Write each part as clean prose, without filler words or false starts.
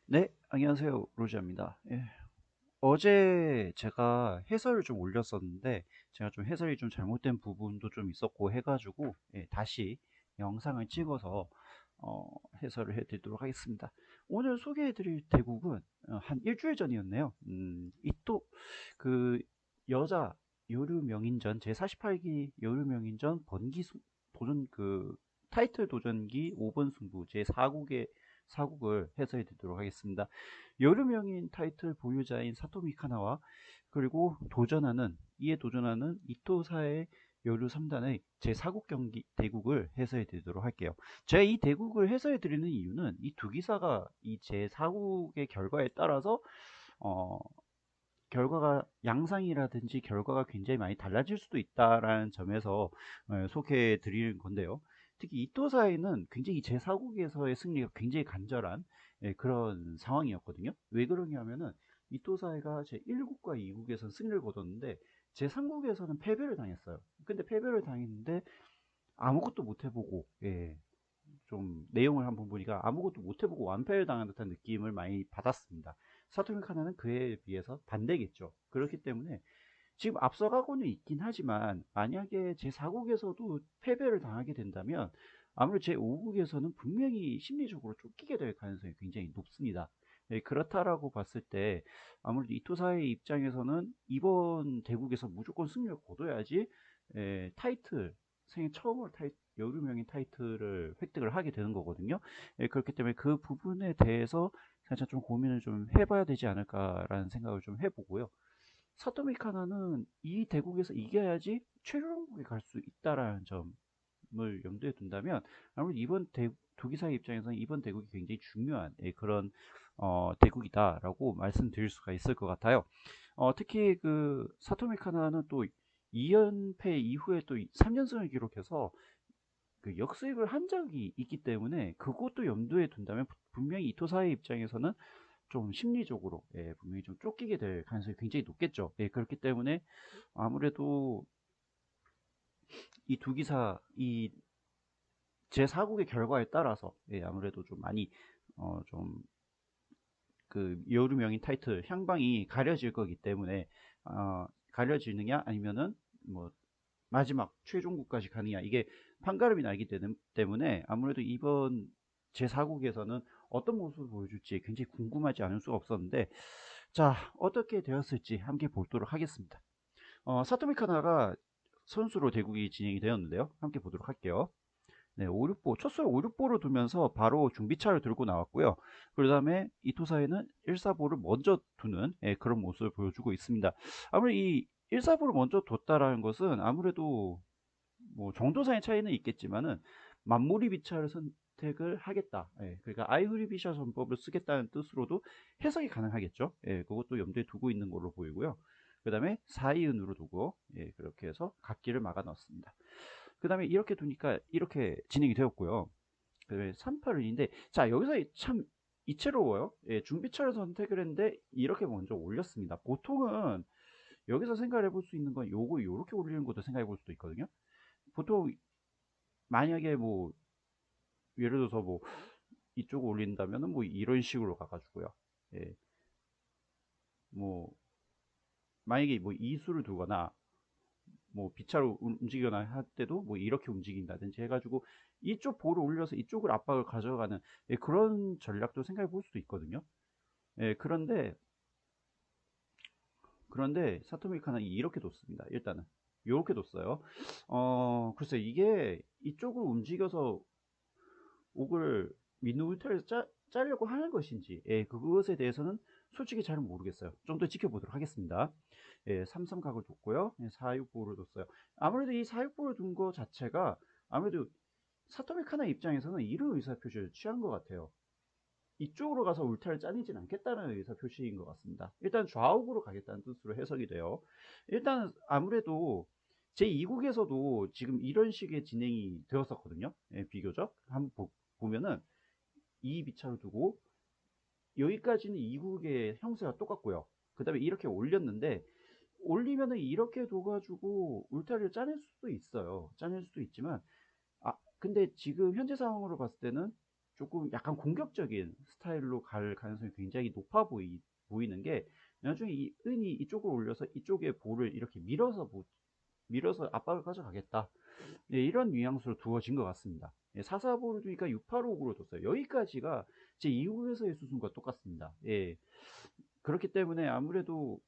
네, 안녕하세요. 로지입니다. 예, 어제 제가 해설을 좀 올렸었는데, 제가 좀 해설이 좀 잘못된 부분도 좀 있었고 해가지고, 다시 영상을 찍어서, 해설을 해드리도록 하겠습니다. 오늘 소개해드릴 대국은 한 일주일 전이었네요. 이또 그 여자 요르 명인전 제48기 요르 명인전 도전 타이틀 도전기 5번 승부 제4국의 사국을 해설해 드리도록 하겠습니다. 요르 명인 타이틀 보유자인 사토미 카나와 그리고 이에 도전하는 이토사의 요르 3단의 제4국 경기 대국을 해설해 드리도록 할게요. 제가 이 대국을 해설해 드리는 이유는 이 두 기사가 이 제4국의 결과에 따라서 어, 결과가 양상이라든지 결과가 굉장히 많이 달라질 수도 있다라는 점에서 소개해 드리는 건데요. 특히 이토사에는 굉장히 제4국에서의 승리가 굉장히 간절한 그런 상황이었거든요. 왜 그러냐면은 이토사이가 제1국과 2국에서는 승리를 거뒀는데 제3국에서는 패배를 당했어요. 근데 패배를 당했는데 아무것도 못 해보고 좀 내용을 한번 보니까 아무것도 못 해보고 완패를 당한 듯한 느낌을 많이 받았습니다. 사토미 카나는 그에 비해서 반대겠죠. 그렇기 때문에 지금 앞서가고는 있긴 하지만 만약에 제4국에서도 패배를 당하게 된다면 아무래도 제5국에서는 분명히 심리적으로 쫓기게 될 가능성이 굉장히 높습니다. 그렇다라고 봤을 때 아무래도 이토사의 입장에서는 이번 대국에서 무조건 승리를 거둬야지 타이틀 생애 처음으로 여류명인 타이틀을 획득을 하게 되는 거거든요. 그렇기 때문에 그 부분에 대해서 살짝 좀 고민을 좀 해봐야 되지 않을까라는 생각을 좀 해보고요. 사토미 카나는 이 대국에서 이겨야지 최종국에 갈 수 있다라는 점을 염두에 둔다면 아무래도 두 기사의 입장에서는 이번 대국이 굉장히 중요한 그런 대국이다라고 말씀드릴 수가 있을 것 같아요. 특히 그 사토미 카나는 또 2연패 이후에 또 3연승을 기록해서 그 역수입을 한 적이 있기 때문에 그것도 염두에 둔다면 분명히 이토사의 입장에서는 좀 심리적으로 분명히 좀 쫓기게 될 가능성이 굉장히 높겠죠. 그렇기 때문에 아무래도 이 두 기사 이 제4국의 결과에 따라서 아무래도 좀 많이 좀 그 여루명인 타이틀 향방이 가려질 거기 때문에 가려지느냐 아니면은 뭐 마지막 최종국까지 가느냐 이게 판가름이 나기 때문에 아무래도 이번 제4국에서는 어떤 모습을 보여줄지 굉장히 궁금하지 않을 수가 없었는데 자 어떻게 되었을지 함께 보도록 하겠습니다. 사토미 카나가 선수로 대국이 진행이 되었는데요. 함께 보도록 할게요. 네, 5, 6보, 첫술 5, 6보를 두면서 바로 중비차를 들고 나왔고요. 그 다음에 이토사에는 1, 4보를 먼저 두는 그런 모습을 보여주고 있습니다. 아무래도 이 1, 4보를 먼저 뒀다라는 것은 아무래도 뭐 정도상의 차이는 있겠지만은 만무리 비차를 선택을 하겠다. 그러니까 아이후리 비샤 전법을 쓰겠다는 뜻으로도 해석이 가능하겠죠. 그것도 염두에 두고 있는 걸로 보이고요. 그 다음에 4이은으로 두고 그렇게 해서 각기를 막아 넣었습니다. 그 다음에 이렇게 두니까 이렇게 진행이 되었고요. 그 다음에 3팔은인데 자 여기서 참 이채로워요. 중비차를 선택을 했는데 이렇게 먼저 올렸습니다. 보통은 여기서 생각을 해볼 수 있는 건 요거 요렇게 올리는 것도 생각해 볼 수도 있거든요. 보통 만약에 뭐 예를 들어서 뭐 이쪽을 올린다면은 뭐 이런 식으로 가가지고요. 예, 뭐 만약에 뭐 이수를 두거나 뭐 비차로 움직이거나 할 때도 뭐 이렇게 움직인다든지 해가지고 이쪽 볼을 올려서 이쪽을 압박을 가져가는 그런 전략도 생각해 볼 수도 있거든요. 그런데 사토미 카나이 이렇게 뒀습니다. 일단은 이렇게 뒀어요. 글쎄 이게 이쪽을 움직여서 옥을 민누 울타리에서 짜려고 하는 것인지 그것에 대해서는 솔직히 잘 모르겠어요. 좀 더 지켜보도록 하겠습니다. 삼삼각을 뒀고요. 465를 뒀어요. 아무래도 이 465를 둔 거 자체가 아무래도 사토미 카나 입장에서는 이런 의사표시를 취한 것 같아요. 이쪽으로 가서 울타를 짜내진 않겠다는 의사표시인 것 같습니다. 일단 좌우으로 가겠다는 뜻으로 해석이 돼요. 일단 아무래도 제2국에서도 지금 이런 식의 진행이 되었었거든요. 비교적 한번 보면은 이 비차를 두고 여기까지는 2국의 형태가 똑같고요. 그 다음에 이렇게 올렸는데 올리면은 이렇게 둬가지고 울타리를 짜낼 수도 있어요. 짜낼 수도 있지만 근데 지금 현재 상황으로 봤을 때는 조금 약간 공격적인 스타일로 갈 가능성이 굉장히 높아 보이는 게, 나중에 이 은이 이쪽으로 올려서 이쪽에 볼을 이렇게 밀어서 압박을 가져가겠다. 예, 이런 뉘앙스로 두어진 것 같습니다. 예, 4-4보를 두니까 6-8-5로 뒀어요. 여기까지가 제 2국에서의 수순과 똑같습니다. 예, 그렇기 때문에 아무래도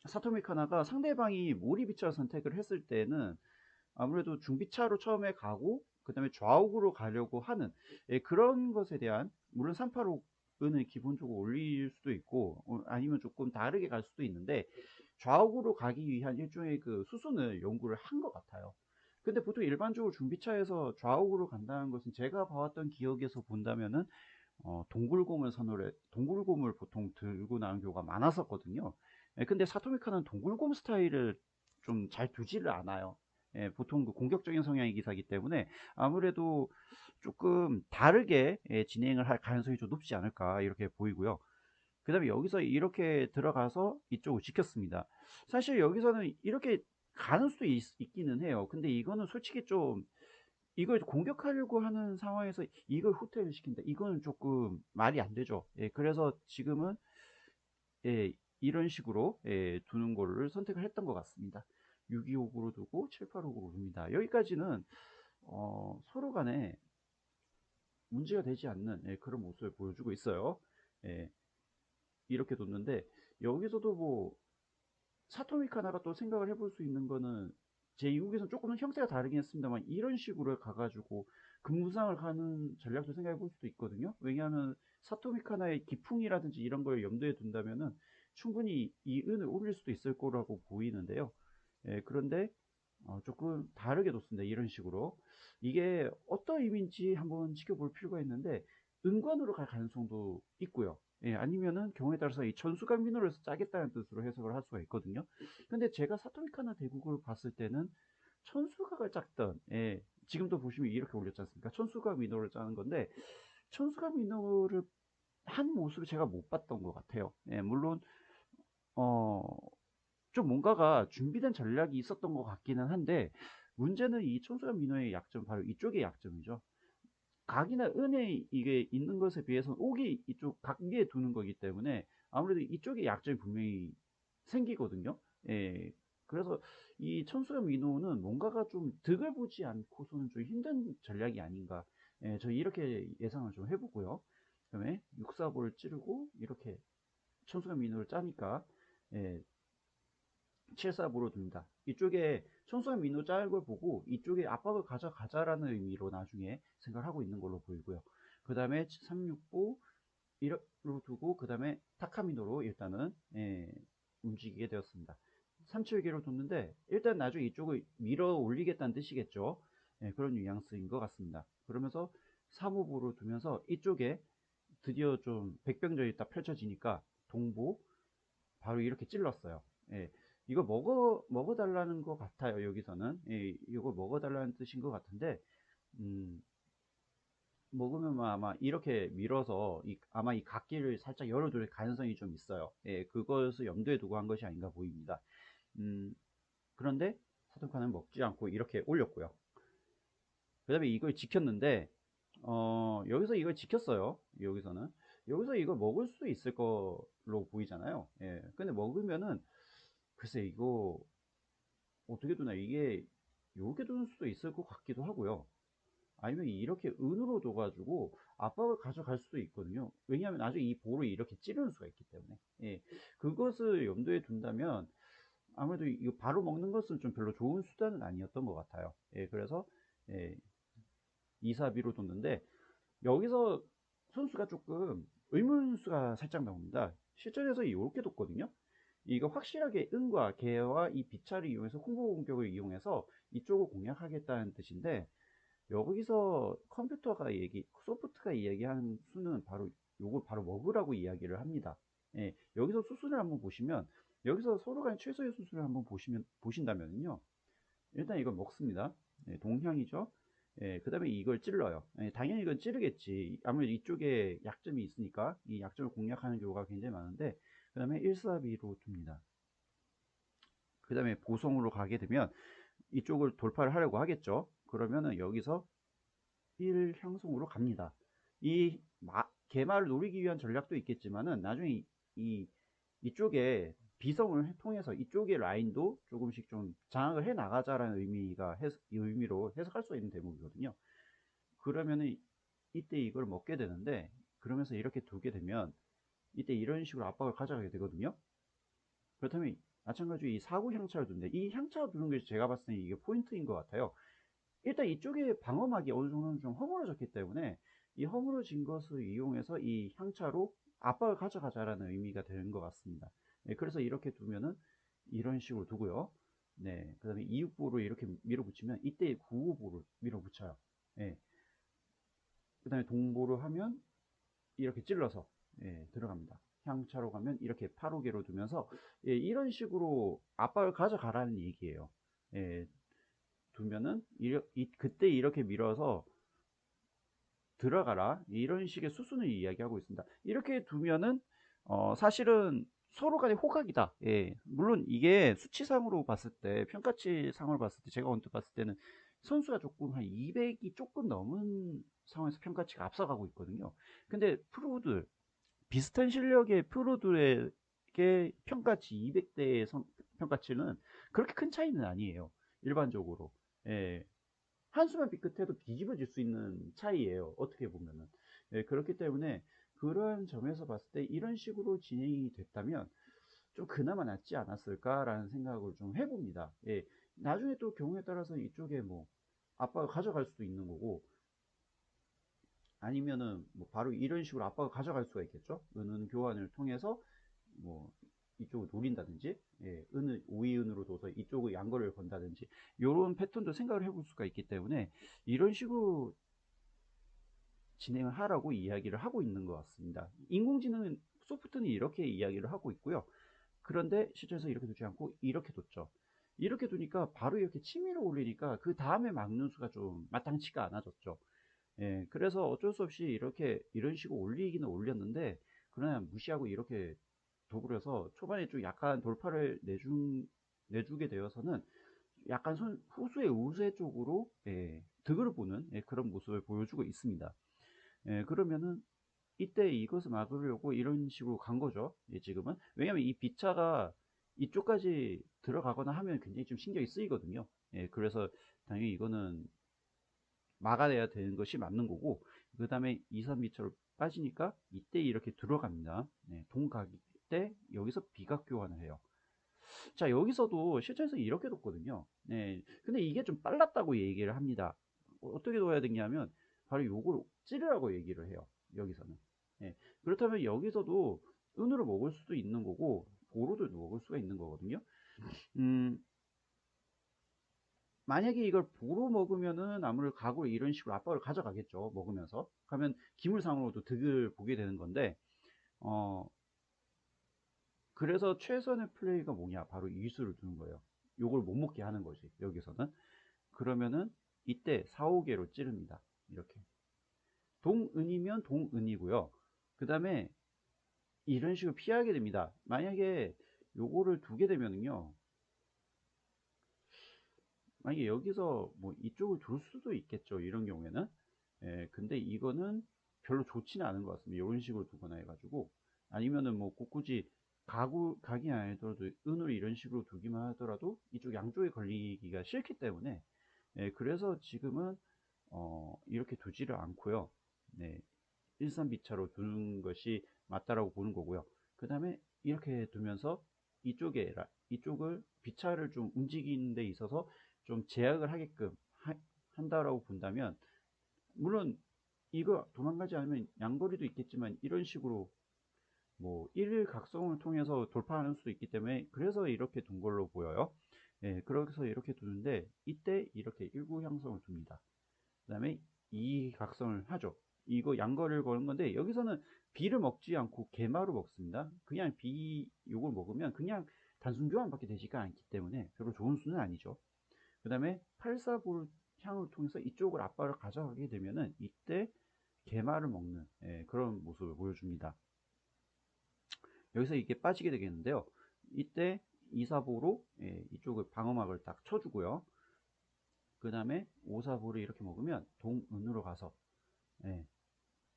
사토미 카나가 상대방이 모리비차 선택을 했을 때는 아무래도 중비차로 처음에 가고 그 다음에 좌우으로 가려고 하는, 예, 그런 것에 대한, 물론 385는 기본적으로 올릴 수도 있고 아니면 조금 다르게 갈 수도 있는데 좌우으로 가기 위한 일종의 그 수순을 연구를 한 것 같아요. 근데 보통 일반적으로 중비차에서 좌우으로 간다는 것은 제가 봐왔던 기억에서 본다면은 동굴곰을 보통 들고 나온 경우가 많았었거든요. 예, 근데 사토미카는 동굴곰 스타일을 좀 잘 두지를 않아요. 예, 보통 그 공격적인 성향의 기사이기 때문에 아무래도 조금 다르게, 예, 진행을 할 가능성이 좀 높지 않을까 이렇게 보이고요. 그 다음에 여기서 이렇게 들어가서 이쪽을 지켰습니다. 사실 여기서는 이렇게 가는 수도 있기는 해요. 근데 이거는 솔직히 좀, 이걸 공격하려고 하는 상황에서 이걸 후퇴를 시킨다, 이거는 조금 말이 안 되죠. 예, 그래서 지금은, 예, 이런 식으로, 예, 두는 거를 선택을 했던 것 같습니다. 625으로 두고 785으로 둡니다. 여기까지는 서로 간에 문제가 되지 않는, 예, 그런 모습을 보여주고 있어요. 예, 이렇게 뒀는데 여기서도 뭐 사토미카나가 또 생각을 해볼 수 있는 거는, 제 2국에서는 조금은 형태가 다르긴 했습니다만 이런 식으로 가가지고 금무상을 가는 전략도 생각해 볼 수도 있거든요. 왜냐하면 사토미카나의 기풍이라든지 이런 걸 염두에 둔다면은 충분히 이 은을 올릴 수도 있을 거라고 보이는데요. 예, 그런데 조금 다르게 뒀습니다. 이런 식으로. 이게 어떤 의미인지 한번 지켜볼 필요가 있는데, 은관으로 갈 가능성도 있고요. 예, 아니면은 경우에 따라서 이 천수간 민호를 짜겠다는 뜻으로 해석을 할 수가 있거든요. 근데 제가 사토미카나 대국을 봤을 때는 천수각을 짰던, 예, 지금도 보시면 이렇게 올렸지 않습니까? 천수각 민호를 짜는 건데, 천수각 민호를 한 모습을 제가 못 봤던 것 같아요. 예, 물론 어, 좀 뭔가가 준비된 전략이 있었던 것 같기는 한데, 문제는 이 천수간 민호의 약점, 바로 이쪽의 약점이죠. 각이나 은에 이게 있는 것에 비해서는 옥이 이쪽 각기에 두는 거기 때문에 아무래도 이쪽에 약점이 분명히 생기거든요. 예. 그래서 이 천수연 민호는 뭔가가 좀 득을 보지 않고서는 좀 힘든 전략이 아닌가. 예, 저 이렇게 예상을 좀 해보고요. 그다음에 6사보를 찌르고 이렇게 천수연 민호를 짜니까, 예, 7-4보로 둡니다. 이쪽에 천수연 민호 짤 걸 보고 이쪽에 압박을 가져가자라는 의미로 나중에 생각을 하고 있는 걸로 보이고요. 그 다음에 365 1로 두고 그 다음에 타카미노로 일단은, 예, 움직이게 되었습니다. 371개로 뒀는데 일단 나중에 이쪽을 밀어 올리겠다는 뜻이겠죠. 예, 그런 뉘앙스인 것 같습니다. 그러면서 3호보로 두면서 이쪽에 드디어 좀 백병전이 딱 펼쳐지니까 동보 바로 이렇게 찔렀어요. 예, 이거 먹어달라는 것 같아요. 여기서는, 예, 이거 먹어달라는 뜻인 것 같은데, 음, 먹으면 아마 이렇게 밀어서 아마 이 각기를 살짝 열어둘 가능성이 좀 있어요. 예, 그것을 염두에 두고 한 것이 아닌가 보입니다. 음, 그런데 사토카는 먹지 않고 이렇게 올렸고요. 그 다음에 이걸 지켰는데, 여기서 이걸 지켰어요. 여기서 이걸 먹을 수 있을 걸로 보이잖아요. 예, 근데 먹으면은 글쎄 이거 어떻게 두나, 이게 요렇게 두는 수도 있을 것 같기도 하고요. 아니면 이렇게 은으로 둬가지고 압박을 가져갈 수도 있거든요. 왜냐하면 나중에 이 볼을 이렇게 찌르는 수가 있기 때문에. 예, 그것을 염두에 둔다면 아무래도 이거 바로 먹는 것은 좀 별로 좋은 수단은 아니었던 것 같아요. 예, 그래서, 예, 2-4비로 뒀는데 여기서 선수가 조금 의문수가 살짝 나옵니다. 실전에서 이렇게 뒀거든요. 이거 확실하게 은과 개와 이 비차를 이용해서 콤보 공격을 이용해서 이쪽을 공략하겠다는 뜻인데, 여기서 소프트가 얘기하는 수는 바로 요걸 바로 먹으라고 이야기를 합니다. 예, 여기서 수순을 한번 보시면, 여기서 서로 간의 최소의 수순을 한번 보신다면요. 일단 이걸 먹습니다. 예, 동향이죠. 예, 그 다음에 이걸 찔러요. 예, 당연히 이건 찌르겠지. 아무래도 이쪽에 약점이 있으니까 이 약점을 공략하는 경우가 굉장히 많은데, 그 다음에 1-4-B로 둡니다. 그 다음에 보성으로 가게 되면 이쪽을 돌파를 하려고 하겠죠. 그러면은 여기서 1 향성으로 갑니다. 이 개마를 노리기 위한 전략도 있겠지만은 나중에 이쪽에 비성을 통해서 이쪽의 라인도 조금씩 좀 장악을 해 나가자라는 의미로 해석할 수 있는 대목이거든요. 그러면은 이때 이걸 먹게 되는데, 그러면서 이렇게 두게 되면 이때 이런 식으로 압박을 가져가게 되거든요. 그렇다면 마찬가지로 이 사구 향차를 두는데, 이 향차 두는 게 제가 봤을 때 이게 포인트인 것 같아요. 일단 이쪽에 방어막이 어느 정도는 좀 허물어졌기 때문에 이 허물어진 것을 이용해서 이 향차로 압박을 가져가자라는 의미가 되는 것 같습니다. 네, 그래서 이렇게 두면은 이런 식으로 두고요. 네, 그 다음에 269로 이렇게 밀어붙이면 이때 955를 밀어붙여요. 네, 그 다음에 동보를 하면 이렇게 찔러서 들어갑니다. 향차로 가면 이렇게 8호개로 두면서 이런 식으로 압박을 가져가라는 얘기예요. 두면은 그때 이렇게 밀어서 들어가라, 이런 식의 수순을 이야기하고 있습니다. 이렇게 두면은 사실은 서로 간의 호각이다. 물론 이게 수치상으로 봤을 때, 평가치상으로 봤을 때, 제가 언뜻 봤을 때는 선수가 조금 한 200이 조금 넘은 상황에서 평가치가 앞서가고 있거든요. 근데 프로들, 비슷한 실력의 프로들에게 평가치 200대의 평가치는 그렇게 큰 차이는 아니에요. 일반적으로. 예, 한수만 삐끗해도 뒤집어질 수 있는 차이예요. 어떻게 보면은. 예, 그렇기 때문에 그러한 점에서 봤을 때 이런 식으로 진행이 됐다면 좀 그나마 낫지 않았을까라는 생각을 좀 해봅니다. 예, 나중에 또 경우에 따라서 이쪽에 뭐 압박을 가져갈 수도 있는 거고, 아니면은 뭐 바로 이런 식으로 압박을 가져갈 수가 있겠죠. 은은 교환을 통해서 뭐 이쪽을 노린다든지, 은을 오이은으로 둬서 이쪽의 양거리를 건다든지, 이런 패턴도 생각을 해볼 수가 있기 때문에 이런 식으로 진행을 하라고 이야기를 하고 있는 것 같습니다. 인공지능 소프트는 이렇게 이야기를 하고 있고요. 그런데 실제에서 이렇게 두지 않고 이렇게 뒀죠. 이렇게 두니까 바로 이렇게 치밀어 올리니까 그 다음에 막는 수가 좀 마땅치가 않아졌죠. 그래서 어쩔 수 없이 이런 식으로 올리기는 올렸는데, 그러나 무시하고 이렇게 도구려서 초반에 좀 약간 돌파를 내주게 되어서는 약간 후수의 우세 쪽으로 득을 보는 그런 모습을 보여주고 있습니다. 그러면은 이때 이것을 막으려고 이런 식으로 간 거죠. 지금은. 왜냐면 이 B차가 이쪽까지 들어가거나 하면 굉장히 좀 신경이 쓰이거든요. 그래서 당연히 이거는 막아내야 되는 것이 맞는 거고, 그 다음에 2, 3미터로 빠지니까 이때 이렇게 들어갑니다. 동각일 때 여기서 비각 교환을 해요. 자, 여기서도 실전에서 이렇게 뒀거든요. 근데 이게 좀 빨랐다고 얘기를 합니다. 어떻게 둬야 되냐면 바로 요걸 찌르라고 얘기를 해요. 여기서는. 그렇다면 여기서도 은으로 먹을 수도 있는 거고 보로도 먹을 수가 있는 거거든요. 음, 만약에 이걸 보로 먹으면은 아무래도 각으로 이런 식으로 압박을 가져가겠죠. 먹으면서. 그러면 기물상으로도 득을 보게 되는 건데, 어, 그래서 최선의 플레이가 뭐냐? 바로 이수를 두는 거예요. 요걸 못 먹게 하는 거지, 여기서는. 그러면은 이때 4, 5개로 찌릅니다. 이렇게. 동은이면 동은이고요. 그 다음에 이런 식으로 피하게 됩니다. 만약에 요거를 두게 되면은요, 만약에 여기서 뭐 이쪽을 둘 수도 있겠죠. 이런 경우에는. 근데 이거는 별로 좋지는 않은 것 같습니다. 이런 식으로 두거나 해가지고. 아니면은 뭐 굳이 각이 아니더라도 은으로 이런 식으로 두기만 하더라도 이쪽 양쪽에 걸리기가 싫기 때문에, 그래서 지금은 이렇게 두지를 않고요. 13비차로 두는 것이 맞다라고 보는 거고요. 그 다음에 이렇게 두면서 이쪽을 비차를 좀 움직이는 데 있어서 좀 제약을 하게끔 한다라고 본다면, 물론 이거 도망가지 않으면 양거리도 있겠지만 이런 식으로 뭐 일각성을 통해서 돌파하는 수도 있기 때문에, 그래서 이렇게 둔 걸로 보여요. 그래서 이렇게 두는데 이때 이렇게 일구 형성을 둡니다. 그 다음에 이 각성을 하죠. 이거 양거리를 거는 건데, 여기서는 B를 먹지 않고 개마로 먹습니다. 그냥 요걸 먹으면 그냥 단순 교환밖에 되지가 않기 때문에 별로 좋은 수는 아니죠. 그 다음에 8사볼 향을 통해서 이쪽을 압박을 가져가게 되면은 이때 개마를 먹는 그런 모습을 보여줍니다. 여기서 이게 빠지게 되겠는데요. 이때 2사보로 이쪽을 방어막을 딱 쳐주고요. 그 다음에 오사부를 이렇게 먹으면 동은으로 가서 예,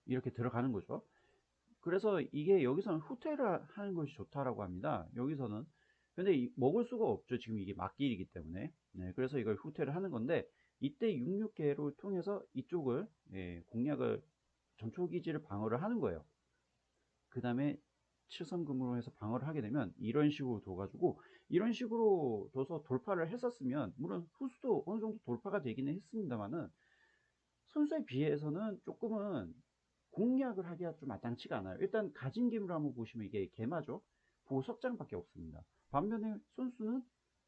이렇게 들어가는 거죠. 그래서 이게 여기서는 후퇴를 하는 것이 좋다라고 합니다. 여기서는. 근데 먹을 수가 없죠. 지금 이게 막길이기 때문에. 네, 그래서 이걸 후퇴를 하는 건데, 이때 66개를 통해서 이쪽을, 예, 공략을, 전초기지를 방어를 하는 거예요. 그 다음에 7선금으로 해서 방어를 하게 되면 이런 식으로 둬가지고, 이런 식으로 둬서 돌파를 했었으면, 물론 후수도 어느 정도 돌파가 되기는 했습니다만은, 선수에 비해서는 조금은 공략을 하기가 좀 마땅치가 않아요. 일단 가진 기물을 한번 보시면 이게 개마죠. 보석장밖에 없습니다. 반면에 손수는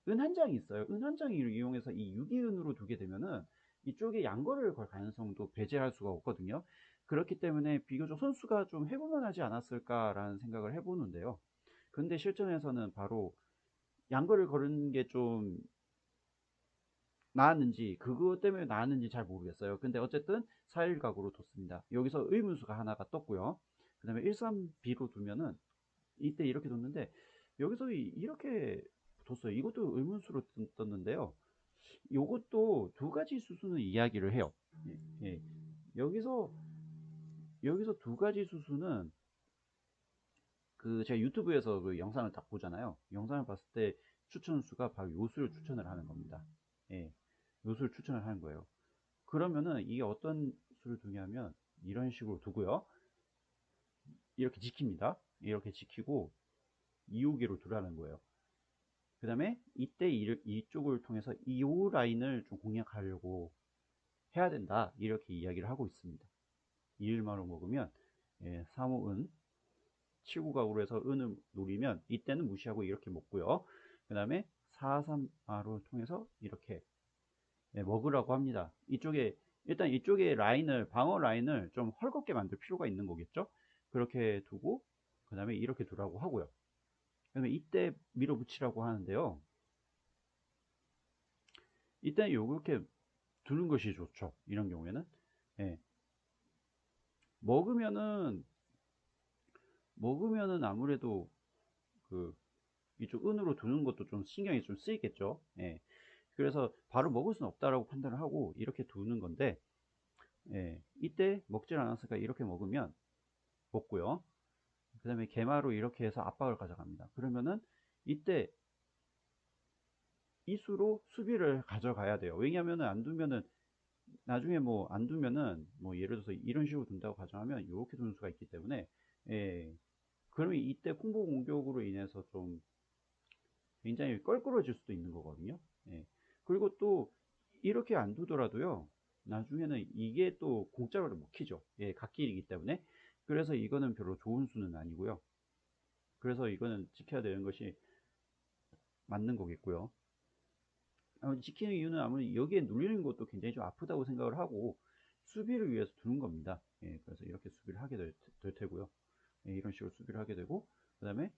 은 한 장이 있어요. 은 한 장을 이용해서 이 유기은으로 두게 되면은 이쪽에 양거를 걸 가능성도 배제할 수가 없거든요. 그렇기 때문에 비교적 선수가 좀 해볼만 하지 않았을까라는 생각을 해보는데요. 근데 실전에서는 바로 양거를 거는 게좀 나왔는지 그것 때문에 나왔는지 잘 모르겠어요. 근데 어쨌든 4일각으로 뒀습니다. 여기서 의문수가 하나가 떴고요. 그 다음에 13B로 두면은 이때 이렇게 뒀는데 여기서 이렇게 뒀어요. 이것도 의문수로 떴는데요. 이것도 두 가지 수순을 이야기를 해요. 예, 예. 여기서 두 가지 수순은 그 제가 유튜브에서 그 영상을 딱 보잖아요. 영상을 봤을 때 추천수가 바로 요수를 추천을 하는 겁니다. 예, 요수를 추천을 하는 거예요. 그러면은 이게 어떤 수를 두냐면 이런 식으로 두고요. 이렇게 지킵니다. 이렇게 지키고 2호기로 두라는 거예요. 그 다음에 이때 이쪽을 통해서 2호 라인을 좀 공략하려고 해야 된다. 이렇게 이야기를 하고 있습니다. 2일마로 먹으면 3호은 7구각으로 해서 은을 노리면 이때는 무시하고 이렇게 먹고요. 그 다음에 4, 3마로 통해서 이렇게 먹으라고 합니다. 일단 이쪽에 라인을, 방어 라인을 좀 헐겁게 만들 필요가 있는 거겠죠? 그렇게 두고, 그 다음에 이렇게 두라고 하고요. 그 다음에 이때 밀어붙이라고 하는데요. 이때 요렇게 두는 것이 좋죠. 이런 경우에는. 예. 먹으면은 아무래도 그, 이쪽 은으로 두는 것도 좀 신경이 좀 쓰이겠죠. 예. 그래서 바로 먹을 수는 없다라고 판단을 하고 이렇게 두는 건데, 예. 이때 먹질 않았으니까 이렇게 먹으면 먹고요. 그 다음에 개마로 이렇게 해서 압박을 가져갑니다. 그러면은 이때 이 수로 수비를 가져가야 돼요. 왜냐하면 안 두면은 나중에 뭐 안 두면은 뭐 예를 들어서 이런 식으로 둔다고 가정하면 이렇게 두는 수가 있기 때문에 예, 그러면 이때 콤보 공격으로 인해서 좀 굉장히 껄끄러질 수도 있는 거거든요. 예. 그리고 또 이렇게 안 두더라도요. 나중에는 이게 또 공짜로 먹히죠. 예, 갓길이기 때문에. 그래서 이거는 별로 좋은 수는 아니고요. 그래서 이거는 지켜야 되는 것이 맞는 거겠고요. 지키는 이유는 아무래도 여기에 눌리는 것도 굉장히 좀 아프다고 생각을 하고 수비를 위해서 두는 겁니다. 예, 그래서 이렇게 수비를 하게 될 테고요. 예, 이런 식으로 수비를 하게 되고 그 다음에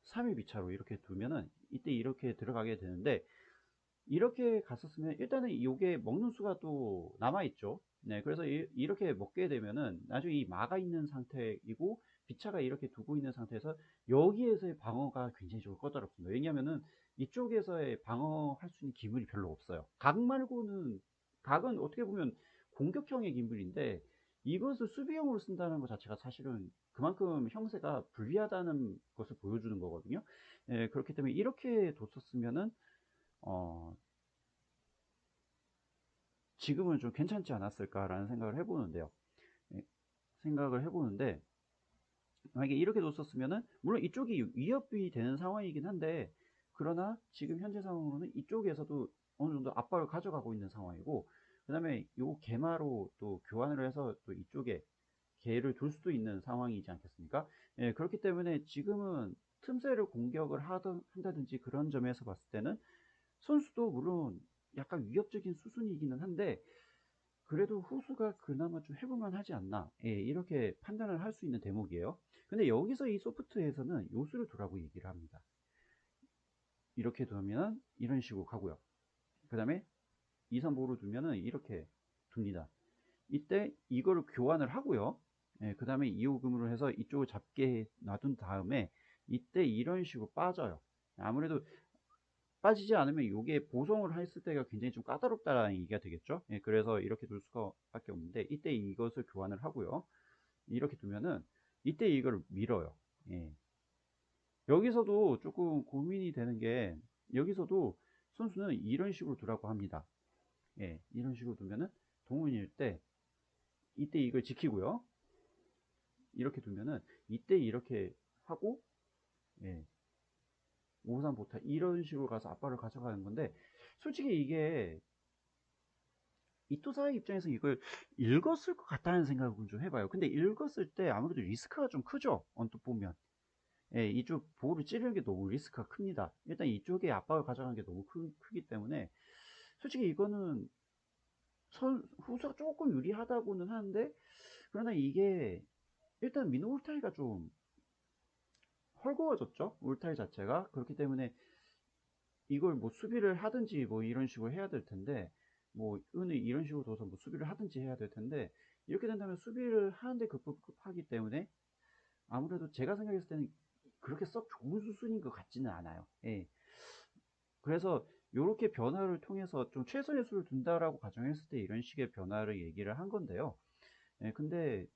3일 비차로 이렇게 두면은 이때 이렇게 들어가게 되는데 이렇게 갔었으면 일단은 이게 먹는 수가 또 남아있죠. 네, 그래서 이렇게 먹게 되면은 나중에 이 마가 있는 상태이고 비차가 이렇게 두고 있는 상태에서 여기에서의 방어가 굉장히 좀 꺼다롭습니다. 왜냐면은 이쪽에서의 방어할 수 있는 기물이 별로 없어요. 각 말고는 각은 어떻게 보면 공격형의 기물인데 이것을 수비형으로 쓴다는 것 자체가 사실은 그만큼 형세가 불리하다는 것을 보여주는 거거든요. 예, 그렇기 때문에 이렇게 뒀었으면은 어, 지금은 좀 괜찮지 않았을까라는 생각을 해보는데요. 예, 생각을 해보는데 만약에 이렇게 뒀었으면은 물론 이쪽이 위협이 되는 상황이긴 한데 그러나 지금 현재 상황으로는 이쪽에서도 어느 정도 압박을 가져가고 있는 상황이고 그 다음에 요 개마로 또 교환을 해서 또 이쪽에 개를 둘 수도 있는 상황이지 않겠습니까? 예, 그렇기 때문에 지금은 틈새를 공격을 한다든지 그런 점에서 봤을 때는 선수도 물론 약간 위협적인 수순이기는 한데 그래도 후수가 그나마 좀 해볼만 하지 않나 예, 이렇게 판단을 할 수 있는 대목이에요. 근데 여기서 이 소프트에서는 요수를 두라고 얘기를 합니다. 이렇게 두면 이런 식으로 가고요. 그 다음에 2, 3보로 두면은 이렇게 둡니다. 이때 이거를 교환을 하고요. 예, 그 다음에 2호금으로 해서 이쪽을 잡게 놔둔 다음에 이때 이런 식으로 빠져요. 아무래도 빠지지 않으면 요게 보송을 했을 때가 굉장히 좀 까다롭다라는 얘기가 되겠죠. 예, 그래서 이렇게 둘 수가 밖에 없는데 이때 이것을 교환을 하고요. 이렇게 두면은 이때 이걸 밀어요. 예. 여기서도 조금 고민이 되는 게 여기서도 선수는 이런 식으로 두라고 합니다. 예, 이런 식으로 두면은 동원일 때 이때 이걸 지키고요. 이렇게 두면은 이때 이렇게 하고 예, 5-3 보타 이런 식으로 가서 앞발을 가져가는 건데 솔직히 이게 이토사의 입장에서 이걸 읽었을 것 같다는 생각을 좀 해봐요. 근데 읽었을 때 아무래도 리스크가 좀 크죠. 언뜻 보면. 예, 이쪽 보호를 찌르는 게 너무 리스크가 큽니다. 일단 이쪽에 압박을 가져가는 게 너무 크기 때문에 솔직히 이거는 후수가 조금 유리하다고는 하는데 그러나 이게 일단 민호 울타리가 좀 헐거워졌죠. 울타리 자체가. 그렇기 때문에 이걸 뭐 수비를 하든지 뭐 이런 식으로 해야 될 텐데 뭐 은을 이런 식으로 둬서 뭐 수비를 하든지 해야 될 텐데 이렇게 된다면 수비를 하는데 급급하기 때문에 아무래도 제가 생각했을 때는 그렇게 썩 좋은 수순인 것 같지는 않아요. 예. 그래서 요렇게 변화를 통해서 좀 최선의 수를 둔다라고 가정했을 때 이런 식의 변화를 얘기를 한 건데요. 예, 근데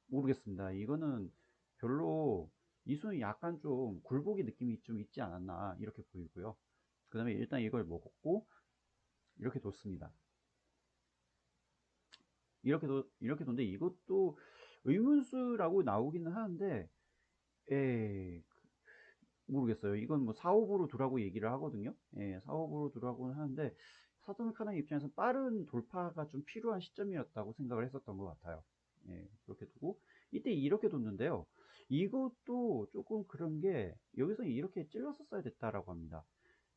모르겠습니다. 이거는 별로 이수는 약간 좀 굴복의 느낌이 좀 있지 않았나 이렇게 보이고요. 그 다음에 일단 이걸 먹었고 이렇게 뒀습니다. 이렇게 뒀는데 이것도 의문수라고 나오기는 하는데 에 모르겠어요. 이건 뭐 사업으로 두라고 얘기를 하거든요. 예, 사업으로 두라고는 하는데 사토미 카나의 입장에서 빠른 돌파가 좀 필요한 시점이었다고 생각을 했었던 것 같아요. 예, 그렇게 두고 이때 이렇게 뒀는데요. 이것도 조금 그런 게 여기서 이렇게 찔렀었어야 됐다라고 합니다.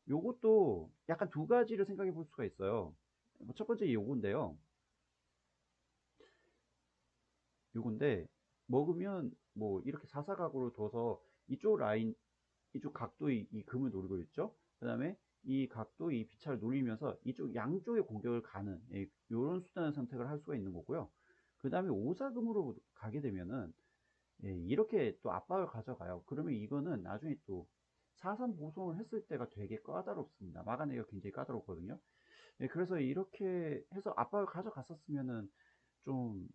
요것도 약간 두 가지를 생각해 볼 수가 있어요. 첫 번째 요건데요. 요건데 먹으면 뭐 이렇게 사사각으로 둬서 이쪽 라인 이쪽 각도 이 금을 노리고 있죠. 그 다음에 이 각도 이 비차를 노리면서 이쪽 양쪽의 공격을 가는 이런 수단을 선택을 할 수가 있는 거고요. 그 다음에 오사금으로 가게 되면은 이렇게 또 압박을 가져가요. 그러면 이거는 나중에 또 4-3 보송을 했을 때가 되게 까다롭습니다. 막아내기가 굉장히 까다롭거든요. 그래서 이렇게 해서 압박을 가져갔었으면은 좀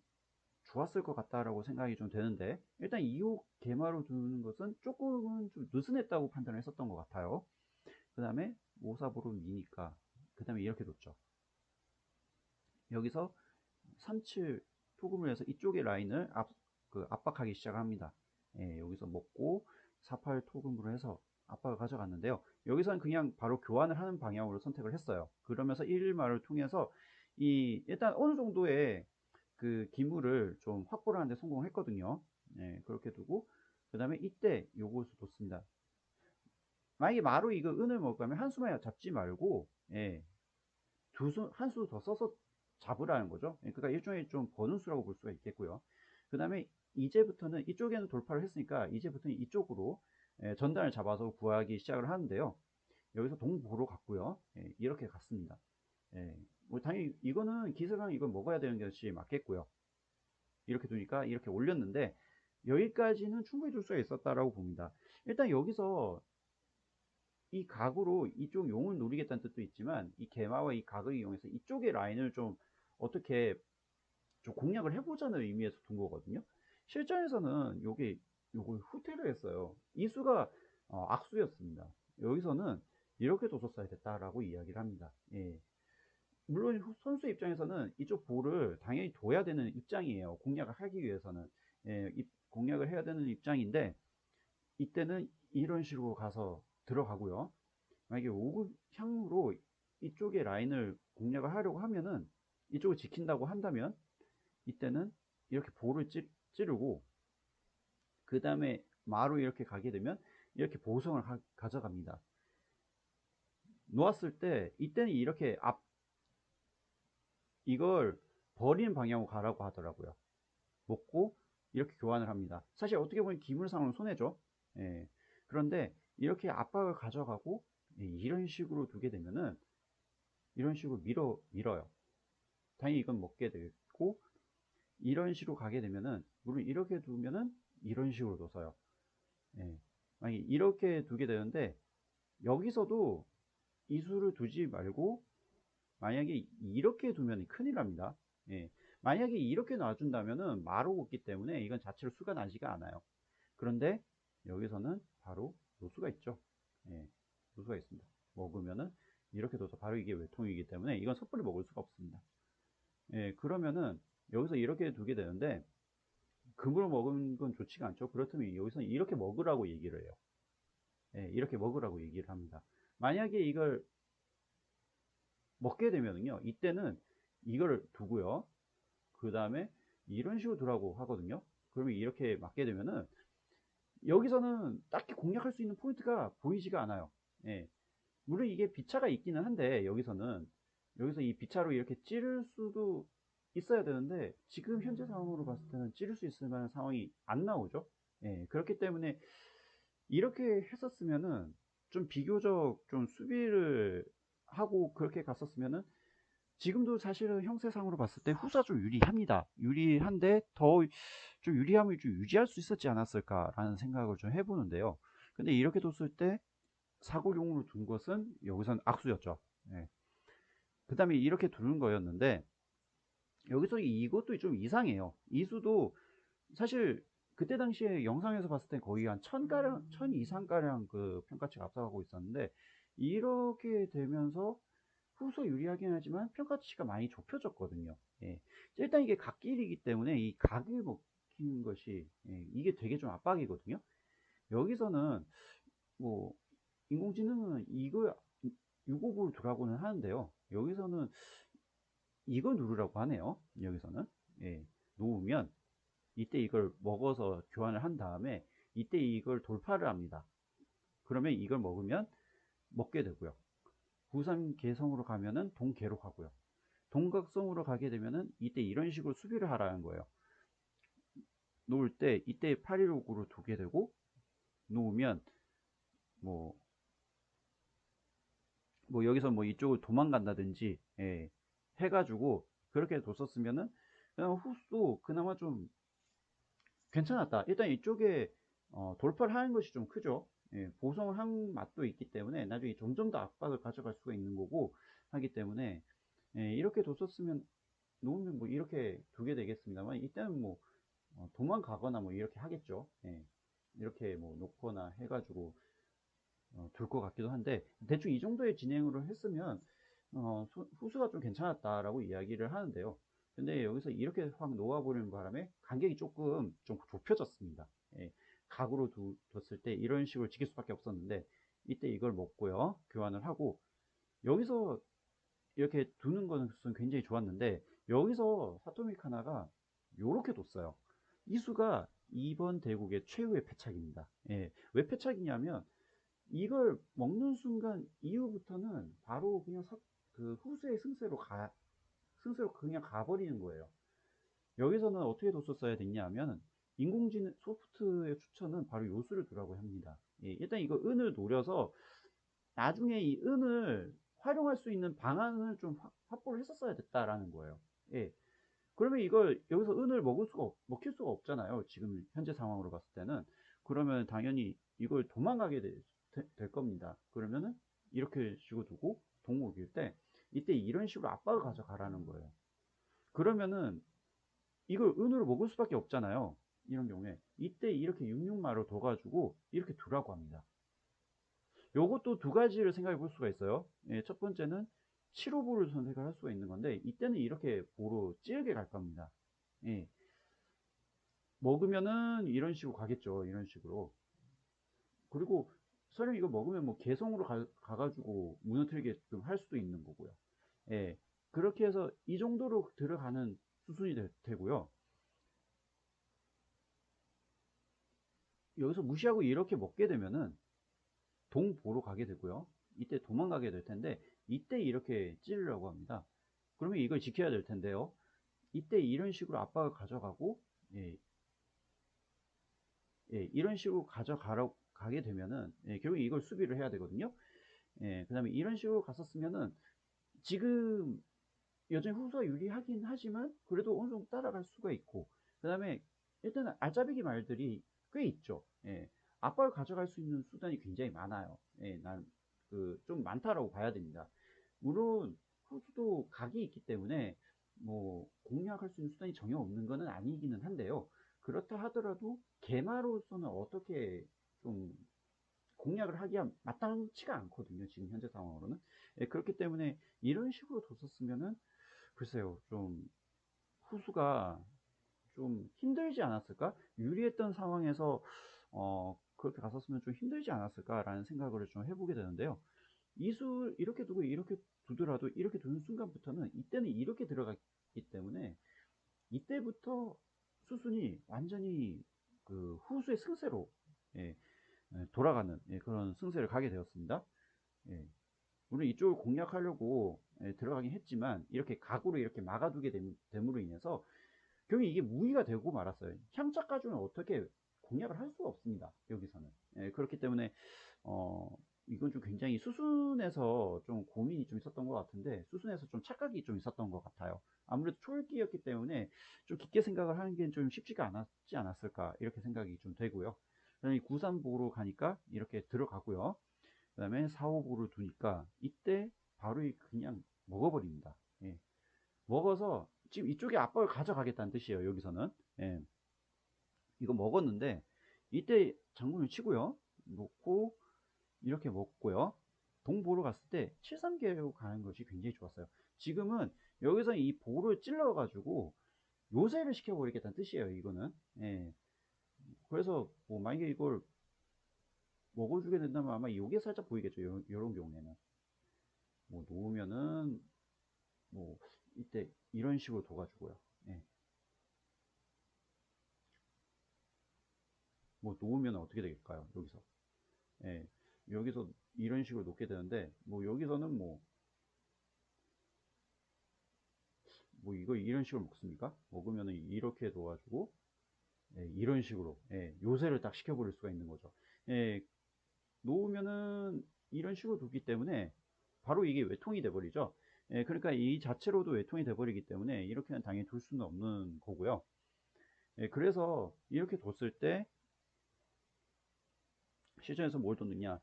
좋았을 것 같다라고 생각이 좀 되는데 일단 2호 개마로 두는 것은 조금은 좀 느슨했다고 판단을 했었던 것 같아요. 그 다음에 5-4보로 미니까 그 다음에 이렇게 뒀죠. 여기서 3-7 토금을 해서 이쪽의 라인을 압박하기 시작합니다. 여기서 먹고 4-8 토금으로 해서 압박을 가져갔는데요. 여기서는 그냥 바로 교환을 하는 방향으로 선택을 했어요. 그러면서 1일마를 통해서 일단 어느 정도의 그 기물을 좀 확보를 하는데 성공을 했거든요. 그렇게 두고 그 다음에 이때 요것을 뒀습니다. 만약에 마루 이거 은을 먹을 거면 한수만 잡지 말고 한 수 더 써서 잡으라는 거죠. 그러니까 일종의 좀 버는 수라고 볼 수가 있겠고요. 그 다음에 이제부터는 이쪽에는 돌파를 했으니까 이제부터는 이쪽으로 전단을 잡아서 구하기 시작을 하는데요. 여기서 동부로 갔고요. 이렇게 갔습니다. 뭐 당연히 이거는 기세상 이걸 먹어야 되는 것이 맞겠고요. 이렇게 두니까 이렇게 올렸는데 여기까지는 충분히 둘 수가 있었다라고 봅니다. 일단 여기서 이 각으로 이쪽 용을 노리겠다는 뜻도 있지만 이 개마와 이 각을 이용해서 이쪽의 라인을 좀 어떻게 좀 공략을 해보자는 의미에서 둔 거거든요. 실전에서는 요걸 후퇴를 했어요. 이 수가 악수였습니다. 여기서는 이렇게 뒀었어야 됐다라고 이야기를 합니다. 물론 선수 입장에서는 이쪽 볼을 당연히 둬야 되는 입장이에요. 공략을 하기 위해서는 공략을 해야 되는 입장인데 이때는 이런 식으로 가서 들어가고요. 만약에 5급 향으로 이쪽의 라인을 공략을 하려고 하면은 이쪽을 지킨다고 한다면 이때는 이렇게 볼을 찌르고 그 다음에 마로 이렇게 가게 되면 이렇게 보성을 가져갑니다. 놓았을 때 이때는 이렇게 이걸 버리는 방향으로 가라고 하더라고요. 먹고 이렇게 교환을 합니다. 사실 어떻게 보면 기물상으로 손해죠. 그런데 이렇게 압박을 가져가고 이런 식으로 두게 되면은 이런 식으로 밀어요. 당연히 이건 먹게 되고 이런 식으로 가게 되면은 물론 이렇게 두면은 이런 식으로 둬서요. 만약에 이렇게 두게 되는데 여기서도 이수를 두지 말고 만약에 이렇게 두면 큰일 납니다. 예. 만약에 이렇게 놔준다면은 마르고 있기 때문에 이건 자체로 수가 나지가 않아요. 그런데 여기서는 바로 노수가 있죠. 예. 노수가 있습니다. 먹으면은 이렇게 둬서 바로 이게 외통이기 때문에 이건 섣불리 먹을 수가 없습니다. 예. 그러면은 여기서 이렇게 두게 되는데 금으로 먹은 건 좋지가 않죠. 그렇다면 여기서 이렇게 먹으라고 얘기를 해요. 예. 이렇게 먹으라고 얘기를 합니다. 만약에 이걸 먹게 되면은요, 이때는 이거를 두고요. 그 다음에 이런 식으로 두라고 하거든요. 그러면 이렇게 맞게 되면은 여기서는 딱히 공략할 수 있는 포인트가 보이지가 않아요. 예. 물론 이게 비차가 있기는 한데 여기서 이 비차로 이렇게 찌를 수도 있어야 되는데 지금 현재 상황으로 봤을 때는 찌를 수 있을 만한 상황이 안 나오죠. 예. 그렇기 때문에 이렇게 했었으면은 좀 비교적 좀 수비를 하고 그렇게 갔었으면은 지금도 사실은 형세상으로 봤을 때 후사 좀 유리합니다. 유리한데 더 좀 유리함을 좀 유지할 수 있었지 않았을까라는 생각을 좀 해보는데요. 근데 이렇게 뒀을 때 사고용으로 둔 것은 여기선 악수였죠. 예. 그 다음에 이렇게 두는 거였는데 여기서 이것도 좀 이상해요. 이수도 사실 그때 당시에 영상에서 봤을 때 거의 한 1000가량, 1000 이상가량 그 평가치가 앞서가고 있었는데 이렇게 되면서 후소 유리하긴 하지만 평가치가 많이 좁혀졌거든요. 예. 일단 이게 각길이기 때문에 이 각을 먹히는 것이 이게 되게 좀 압박이거든요. 여기서는 뭐 인공지능은 이걸 659를 두라고는 하는데요. 여기서는 이걸 누르라고 하네요. 여기서는 놓으면 이때 이걸 먹어서 교환을 한 다음에 이때 이걸 돌파를 합니다. 그러면 이걸 먹으면 먹게 되고요. 부산 개성으로 가면은 동계로 가고요. 동각성으로 가게 되면은 이때 이런 식으로 수비를 하라는 거예요. 놓을 때 이때 816으로 두게 되고 놓으면 뭐, 뭐 여기서 뭐 이쪽을 도망간다든지 해가지고 그렇게 뒀었으면은 그냥 후수도 그나마 좀 괜찮았다. 일단 이쪽에 돌파를 하는 것이 좀 크죠. 보성을 한 맛도 있기 때문에 나중에 점점 더 압박을 가져갈 수가 있는 거고 하기 때문에 이렇게 뒀었으면 놓으면 뭐 이렇게 두게 되겠습니다만 이때는 뭐 도망가거나 뭐 이렇게 하겠죠. 이렇게 뭐 놓거나 해가지고 둘 것 같기도 한데 대충 이 정도의 진행으로 했으면 후수가 좀 괜찮았다라고 이야기를 하는데요. 근데 여기서 이렇게 확 놓아버리는 바람에 간격이 조금 좀 좁혀졌습니다. 각으로 뒀을 때 이런 식으로 지킬 수밖에 없었는데 이때 이걸 먹고요. 교환을 하고 여기서 이렇게 두는 것은 굉장히 좋았는데 여기서 사토미 카나가 요렇게 뒀어요. 이 수가 이번 대국의 최후의 패착입니다. 왜 패착이냐면 이걸 먹는 순간 이후부터는 바로 그냥 그 후수의 승세로 그냥 가버리는 거예요. 여기서는 어떻게 뒀었어야 됐냐 하면 인공지능 소프트의 추천은 바로 요수를 두라고 합니다. 일단 이거 은을 노려서 나중에 이 은을 활용할 수 있는 방안을 좀 확보를 했었어야 됐다라는 거예요. 그러면 이걸 여기서 은을 먹힐 수가 없잖아요. 지금 현재 상황으로 봤을 때는. 그러면 당연히 이걸 도망가게 될 겁니다. 그러면은 이렇게 식으로 두고 동목일 때 이때 이런 식으로 압박을 가져가라는 거예요. 그러면은 이걸 은으로 먹을 수밖에 없잖아요. 이런 경우에 이때 이렇게 66마로 둬가지고 이렇게 두라고 합니다. 요것도 두 가지를 생각해 볼 수가 있어요. 첫 번째는 7호보를 선택을 할 수가 있는 건데 이때는 이렇게 보로 찌르게 갈 겁니다. 먹으면은 이런 식으로 가겠죠. 이런 식으로. 그리고 설령 이거 먹으면 뭐 개성으로 가가지고 무너뜨리게끔 할 수도 있는 거고요. 그렇게 해서 이 정도로 들어가는 수순이 되고요. 여기서 무시하고 이렇게 먹게 되면은 동보로 가게 되고요. 이때 도망가게 될 텐데 이때 이렇게 찌르려고 합니다. 그러면 이걸 지켜야 될 텐데요. 이때 이런 식으로 압박을 가져가고 이런 식으로 가게 되면은 결국 이걸 수비를 해야 되거든요. 그 다음에 이런 식으로 갔었으면은 지금 여전히 후수가 유리하긴 하지만 그래도 어느 정도 따라갈 수가 있고 그 다음에 일단은 알짜배기 말들이 꽤 있죠. 압박을 가져갈 수 있는 수단이 굉장히 많아요. 난 좀 많다라고 봐야 됩니다. 물론 후수도 각이 있기 때문에 뭐 공략할 수 있는 수단이 전혀 없는 것은 아니기는 한데요. 그렇다 하더라도 개마로서는 어떻게 좀 공략을 하기가 마땅치가 않거든요. 지금 현재 상황으로는. 예, 그렇기 때문에 이런 식으로 뒀었으면은 글쎄요, 좀 후수가 좀 힘들지 않았을까? 유리했던 상황에서 그렇게 갔었으면 좀 힘들지 않았을까라는 생각을 좀 해보게 되는데요. 이수 이렇게 두고 이렇게 두더라도 이렇게 두는 순간부터는 이때는 이렇게 들어갔기 때문에 이때부터 수순이 완전히 그 후수의 승세로 예, 돌아가는 그런 승세를 가게 되었습니다. 예, 물론 이쪽을 공략하려고 들어가긴 했지만 이렇게 각으로 이렇게 막아두게 됨으로 인해서 결국 이게 무위가 되고 말았어요. 향착 가주는 어떻게 공략을 할 수가 없습니다. 여기서는. 예, 그렇기 때문에 이건 좀 굉장히 수순에서 좀 고민이 좀 있었던 것 같은데 수순에서 좀 착각이 좀 있었던 것 같아요. 아무래도 초읽기였기 때문에 좀 깊게 생각을 하는 게 좀 쉽지가 않았지 않았을까 이렇게 생각이 좀 되고요. 그다음에 9-3보로 가니까 이렇게 들어가고요. 그 다음에 4-5보를 두니까 이때 바로 그냥 먹어버립니다. 예. 먹어서 지금 이쪽에 압박을 가져가겠다는 뜻이에요. 여기서는. 예. 이거 먹었는데 이때 장군을 치고요. 놓고 이렇게 먹고요. 동보로 갔을 때 7-3개로 가는 것이 굉장히 좋았어요. 지금은 여기서 이 보를 찔러 가지고 요새를 시켜버리겠다는 뜻이에요. 이거는. 예. 그래서 뭐 만약에 이걸 먹어주게 된다면 아마 요게 살짝 보이겠죠. 요런 경우에는. 뭐 놓으면은 뭐 이때 이런 식으로 둬가지고요. 예. 뭐 놓으면 어떻게 될까요? 여기서. 예. 여기서 이런 식으로 놓게 되는데 뭐 여기서는 뭐 이거 이런 식으로 먹습니까? 먹으면은 이렇게 놓아주고 예, 이런 식으로 예, 요새를 딱 시켜버릴 수가 있는 거죠. 예, 놓으면은 이런 식으로 두기 때문에 바로 이게 외통이 돼 버리죠. 예, 그러니까 이 자체로도 외통이 돼 버리기 때문에 이렇게는 당연히 둘 수는 없는 거고요. 예, 그래서 이렇게 뒀을 때 실전에서 뭘 뒀느냐,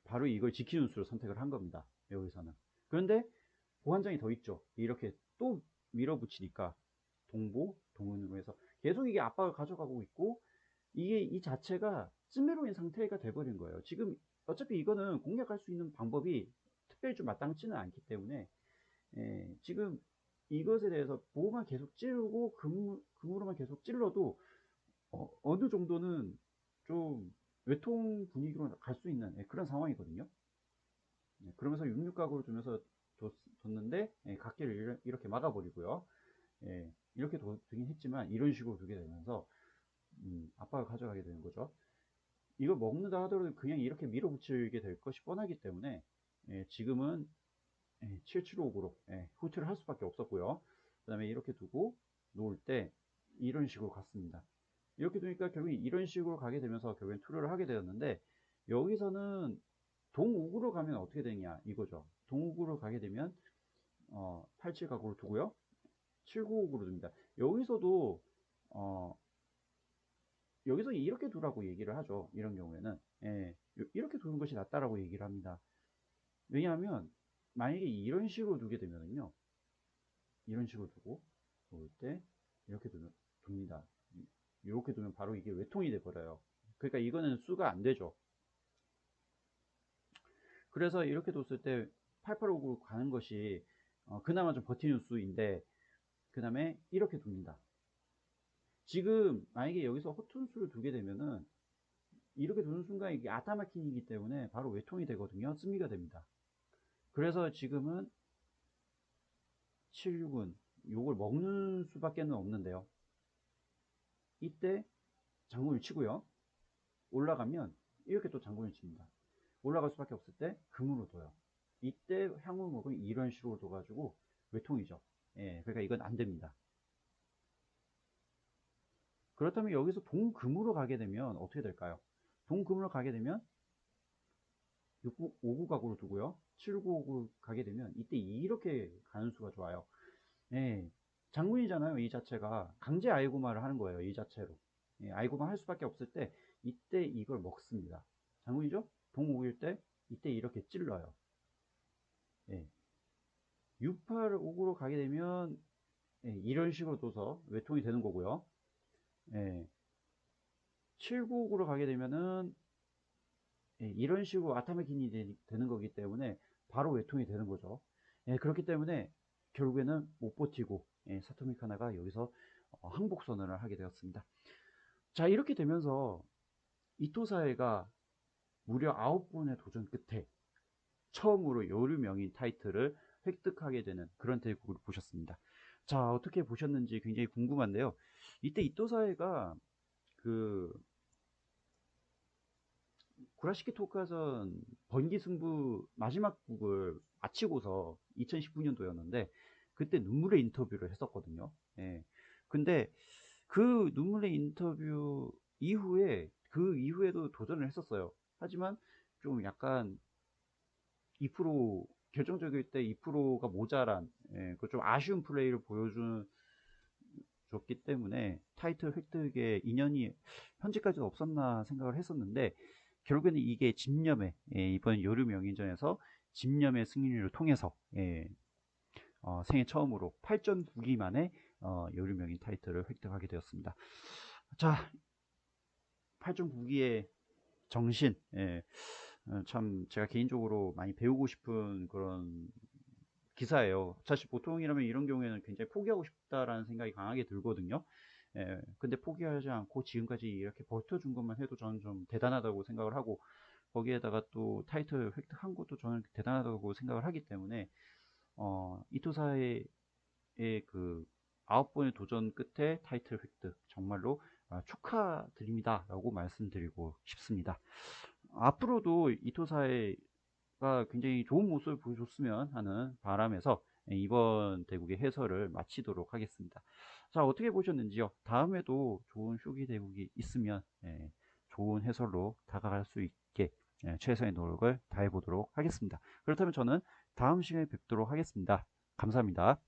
바로 이걸 지키는 수를 선택을 한 겁니다. 여기서는. 그런데 보완장이 더 있죠. 이렇게 또 밀어붙이니까 동보, 동은으로 해서 계속 이게 압박을 가져가고 있고 이게 이 자체가 찌메로인 상태가 돼버린 거예요. 지금 어차피 이거는 공략할 수 있는 방법이 특별히 좀 마땅치는 않기 때문에 지금 이것에 대해서 보호만 계속 찌르고 금으로만 계속 찔러도 어느 정도는 좀 외통 분위기로 갈 수 있는 그런 상황이거든요. 그러면서 66각으로 두면서 뒀는데 각기를 이렇게 막아버리고요. 이렇게 두긴 했지만 이런 식으로 두게 되면서 압박을 가져가게 되는 거죠. 이걸 먹는다 하더라도 그냥 이렇게 밀어붙이게 될 것이 뻔하기 때문에 지금은 7759로 후퇴를 할 수밖에 없었고요. 그 다음에 이렇게 두고 놓을 때 이런 식으로 갔습니다. 이렇게 두니까 결국 이런 식으로 가게 되면서 결국엔 투르를 하게 되었는데 여기서는 동욱으로 가면 어떻게 되냐 이거죠. 동욱으로 가게 되면 87각으로 두고요. 795으로 둡니다. 여기서도 어, 여기서 이렇게 두라고 얘기를 하죠. 이런 경우에는 이렇게 두는 것이 낫다라고 얘기를 합니다. 왜냐하면 만약에 이런 식으로 두게 되면요, 이런 식으로 두고 놓을 때 이렇게 둡니다. 이렇게 두면 바로 이게 외통이 돼 버려요. 그러니까 이거는 수가 안 되죠. 그래서 이렇게 뒀을 때 8859로 가는 것이 그나마 좀 버티는 수인데 그 다음에 이렇게 둡니다. 지금 만약에 여기서 허튼수를 두게 되면은 이렇게 두는 순간 이게 아타마킨이기 때문에 바로 외통이 되거든요. 쓰미가 됩니다. 그래서 지금은 76은 요걸 먹는 수밖에 없는데요. 이때 장군을 치고요. 올라가면 이렇게 또 장군을 칩니다. 올라갈 수밖에 없을 때 금으로 둬요. 이때 향후 먹으면 이런 식으로 둬가지고 외통이죠. 그러니까 이건 안 됩니다. 그렇다면 여기서 동금으로 가게 되면 어떻게 될까요? 동금으로 가게 되면 59가구로 두고요. 7959 가게 되면 이때 이렇게 가는 수가 좋아요. 장군이잖아요. 이 자체가 강제 아이고마를 하는 거예요. 이 자체로. 아이고마 할 수밖에 없을 때 이때 이걸 먹습니다. 장군이죠? 동옥일 때 이때 이렇게 찔러요. 예. 685으로 가게 되면 예, 이런 식으로 둬서 외통이 되는 거고요. 예. 795으로 가게 되면은 예, 이런 식으로 아타메긴이 되는 거기 때문에 바로 외통이 되는 거죠. 예, 그렇기 때문에 결국에는 못 버티고 예, 사토미 카나가 여기서 항복 선언을 하게 되었습니다. 자, 이렇게 되면서 이토 사회가 무려 9번의 도전 끝에 처음으로 요르명인 타이틀을 획득하게 되는 그런 대국을 보셨습니다. 자, 어떻게 보셨는지 굉장히 궁금한데요. 이때 이토 사회가 그 구라시키 토카전 번기 승부 마지막 국을 마치고서 2019년도였는데 그때 눈물의 인터뷰를 했었거든요. 예. 근데 그 눈물의 인터뷰 이후에 그 이후에도 도전을 했었어요. 하지만 좀 약간 2% 결정적일 때 2%가 모자란 예, 그좀 아쉬운 플레이를 보여준 줬기 때문에 타이틀 획득에 인연이 현재까지도 없었나 생각을 했었는데 결국에는 이게 집념의 예, 이번 여름 명인전에서 집념의 승리를 통해서 예, 생애 처음으로 8전 9기 만에 여름 명인 타이틀을 획득하게 되었습니다. 자, 8전 9기의 정신 예, 참 제가 개인적으로 많이 배우고 싶은 그런 기사예요. 사실 보통이라면 이런 경우에는 굉장히 포기하고 싶다라는 생각이 강하게 들거든요. 예, 근데 포기하지 않고 지금까지 이렇게 버텨준 것만 해도 저는 좀 대단하다고 생각을 하고 거기에다가 또 타이틀 획득한 것도 저는 대단하다고 생각을 하기 때문에 이토사의 그 9번의 도전 끝에 타이틀 획득 정말로 축하드립니다라고 말씀드리고 싶습니다. 앞으로도 이토사가 굉장히 좋은 모습을 보여줬으면 하는 바람에서 이번 대국의 해설을 마치도록 하겠습니다. 자, 어떻게 보셨는지요? 다음에도 좋은 쇼기 대국이 있으면 좋은 해설로 다가갈 수 있게 최선의 노력을 다해보도록 하겠습니다. 그렇다면 저는 다음 시간에 뵙도록 하겠습니다. 감사합니다.